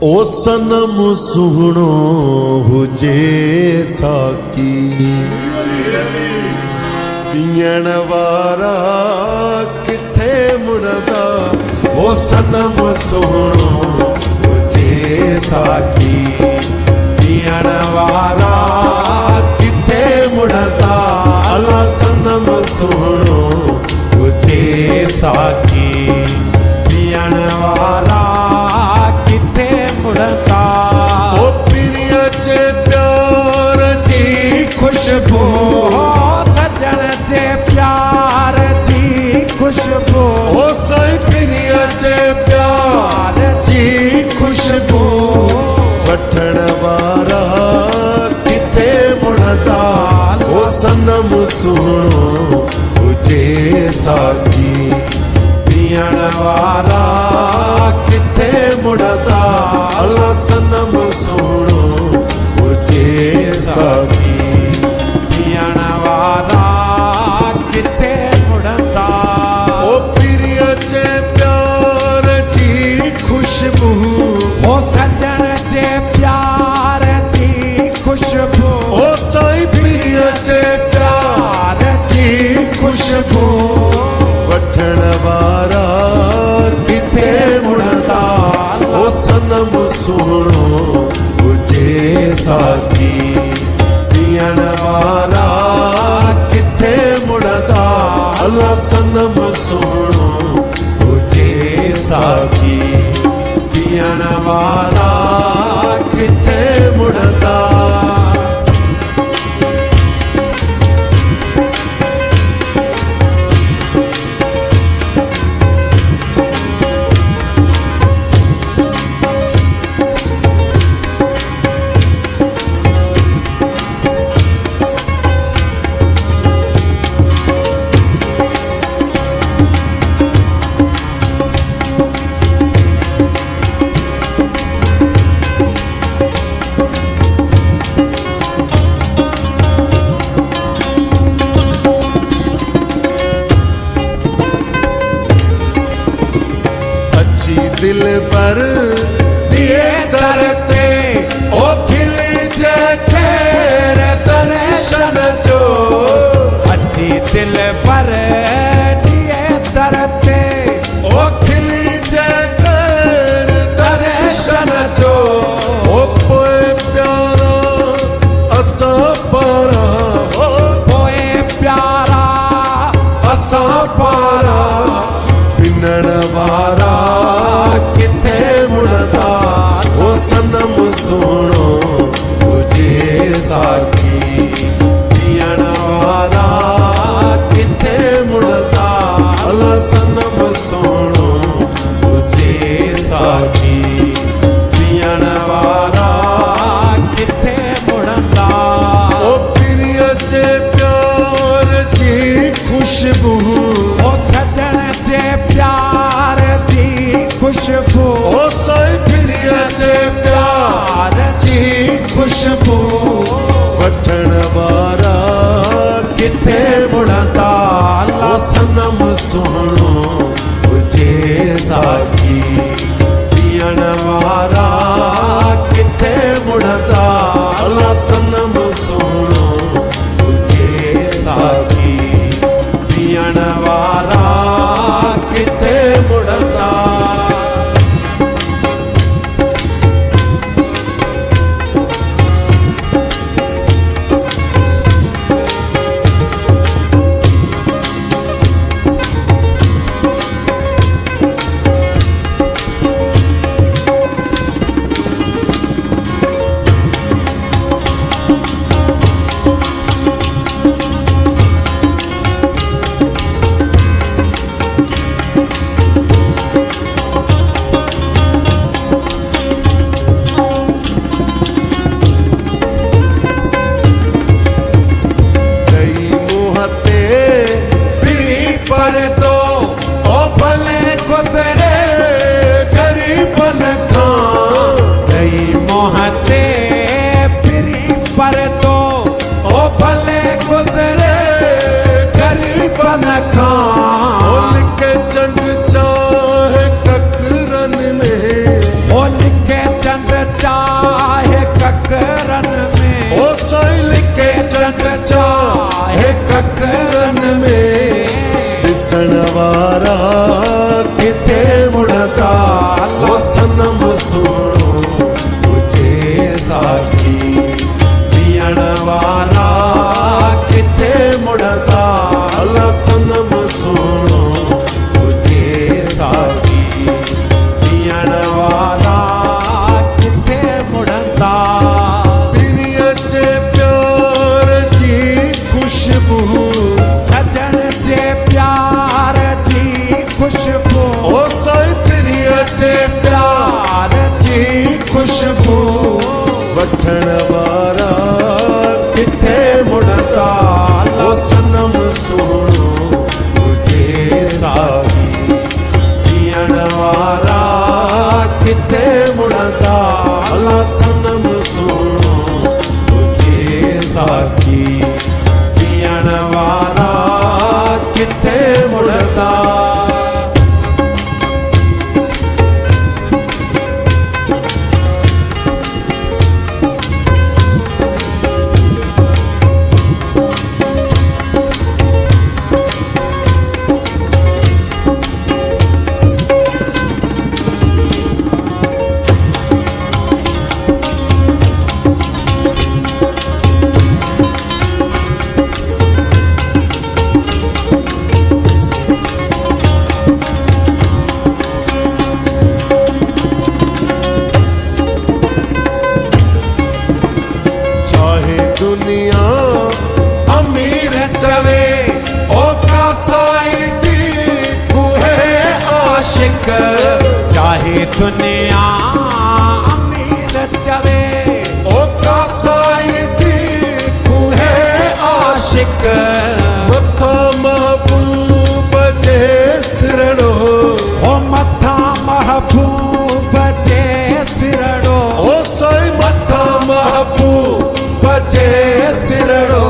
ओ सनम सुहणो हुजे साकी पीअण वारा किथे मुड़दा। ओ सनम सुहणो हुजे साकी पीअण वारा किथे मुड़दा। अला सनम सुहणो हुजे साकी पीअण वारा किथे मुड़दा। ओ पिरिया चे प्यार जी खुशबू सजण जे प्यार जी खुशबू। ओ साईं पिरिया चे प्यार जी खुशबू वठण वारा किथे मुड़दा। ओ सनम सुहणो हुजे साकी पीअण वारा किथे मुड़दा। अला सनम सुहणो हुजे साकी पीअण वारा किथे मुड़दा। ओ पिरिया चे प्यार जी खुशबू ओ सजण जे प्यार जी खुशबू। ओ साईं पिरिया चे प्यार जी खुशबू वठण वारा किथे मुड़दा। ओ सनम सुहणो हुजे साकी पीअण वारा किथे मुड़दा। अला सनम सुहणो हुजे साकी पीअण वारा किथे मुड़दा। दिल पर दिए दरते ओ खिली जे खैर दर्शन जो। अच्छी दिल पर दिए दरते ओ खिली जे खैर दर्शन जो। ओ पोए प्यारा असा पारा ओ पोए प्यारा असा पारा पिनण वारा किथे मुड़दा। ओ सनम सुहणो हुजे साकी पीअण वारा किथे मुड़दा। अला सनम सुहणो हुजे साकी पीअण वारा किथे मुड़दा। ओ पिरिया चे प्यार जी खुशबू ओ सजण जे प्यार जी खुशबू। ओ साईं पिरिया चे प्यार जी खुशबू वठण वारा किथे मुड़दा। ओ सनम सुहणो हुजे साकी पीअण वारा किथे मुड़दा। अला सनम सुहणो हुजे साकी पीअण वारा किथे मुड़दा। ਸੁਣੋ ਤੁਝੇ ਸਾਖੀ ਪੀਣ ਵਾਲਾ ਕਿੱਥੇ ਮੁੜਦਾ ਅੱਲਾ ਸਨਮ ਸੁਣੋ ਤੁਝੇ ਸਾਖੀ ਪੀਣ ਵਾਲਾ ਕਿੱਥੇ ਮੁੜਦਾ ਪੀਰੀਆਂ ਚ ਪਿਆਰ ਦੀ ਖੁਸ਼ਬੂ ਸਜਣ ਦੇ ਪਿਆਰ ਦੀ ਖੁਸ਼ਬੂ ਓ ਸਾਈ ਪੀਰੀਆਂ ਚ ਪਿਆਰ ਦੀ ਖੁਸ਼ਬੂ ਵਠਣ ਵਾਲਾ ਕਿੱਥੇ ਮੁੜਦਾ ਓ ਸਨਮ ਸੁਣੋ ਤੁਝੇ ਸਾਖੀ ਪੀਣ ਵਾਲਾ ਕਿੱਥੇ ਮੁੜਦਾ ਅੱਲਾ ਸਨਮ ਸੁਣੋ ਤੁਝੇ ਸਾਖੀ ਪੀਣ ਵਾਲਾ ਕਿੱਥੇ ਮੁੜਦਾ चाहे दुनिया अमीर चले ओ कासाई दी कुहे आशिक चाहे दुनिया अमीर चवे ओ कासाई दी कुहे आशिक मथा महबूब जे सिरड़ो ओ मथा महबूब जे सिरड़ो ओ साई मथा महबूब जे सिरड़ो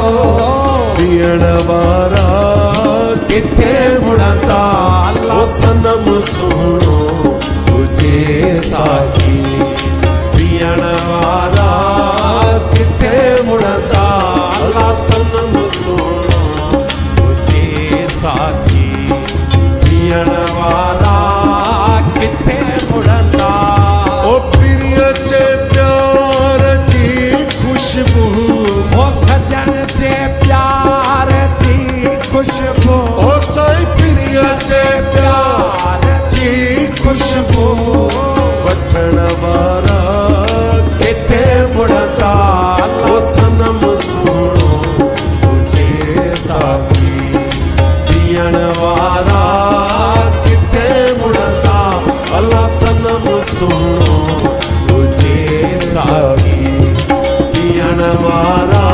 पीण वारा किथे मुड़दा ओ सनम सुनो तुझे साखी पीण वारा किथे मुड़दा अल्ला सनम सुनो तुझे साथी पीण वारा किथे मुड़दा ओ पीरिया च प्यार दी खुशबू ओ सजन दे प्यार दी खुशबू ओ साई पीरिया च प्यार दी खुशबू वठण वारा किथे मुड़दा ओ सनम सुनो तुझे साखी पीण वारा किथे मुड़दा अल्ला सनम सुनो तुझे साखी पीण वारा